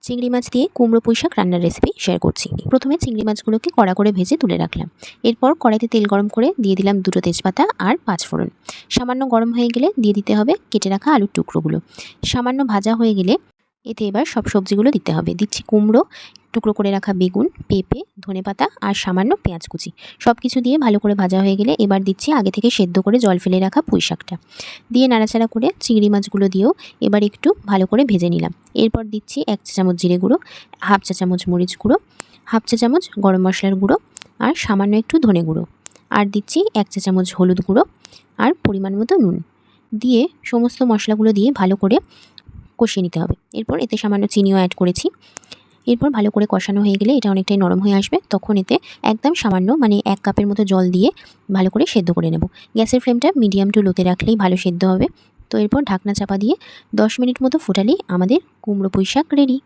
চিংড়ি মাছ দিয়ে কুমড়ো পুঁই শাক রান্নার রেসিপি শেয়ার করছি। প্রথমে চিংড়ি মাছগুলোকে কড়া করে ভেজে তুলে রাখলাম। এরপর কড়াইতে তেল গরম করে দিয়ে দিলাম 2টো তেজপাতা আর 5 ফোড়ন। সামান্য গরম হয়ে গেলে দিয়ে দিতে হবে কেটে রাখা আলুর টুকরোগুলো। সামান্য ভাজা হয়ে গেলে এতে এবার সব সবজিগুলো দিতে হবে। দিচ্ছি কুমড়ো, টুকরো করে রাখা বেগুন, পেঁপে, ধনেপাতা আর সামান্য পেঁয়াজ কুচি। সব কিছু দিয়ে ভালো করে ভাজা হয়ে গেলে এবার দিচ্ছি আগে থেকে সেদ্ধ করে জল ফেলে রাখা পুঁই শাকটা। দিয়ে নাড়াচাড়া করে চিংড়ি মাছগুলো দিয়েও এবার একটু ভালো করে ভেজে নিলাম। এরপর দিচ্ছি 1 চা চামচ জিরে গুঁড়ো, হাফ চা চামচ মরিচ গুঁড়ো, হাফ চা চামচ গরম মশলার গুঁড়ো আর সামান্য একটু ধনে গুঁড়ো। আর দিচ্ছি 1 চা চামচ হলুদ গুঁড়ো আর পরিমাণ মতো নুন। দিয়ে সমস্ত মশলাগুলো দিয়ে ভালো করে কষিয়ে নিতে হবে। এরপর এতে সামান্য চিনিও অ্যাড করেছি। এরপর ভালো করে কষানো হয়ে গেলে এটা অনেকটাই নরম হয়ে আসবে। তখন এতে একদম সামান্য 1 কাপের মতো জল দিয়ে ভালো করে সেদ্ধ করে নেব। গ্যাসের ফ্লেমটা মিডিয়াম টু লোতে রাখলেই ভালো সেদ্ধ হবে। তো এরপর ঢাকনা চাপা দিয়ে 10 মিনিট মতো ফোটালেই আমাদের কুমড়ো পুঁই শাক রেডি।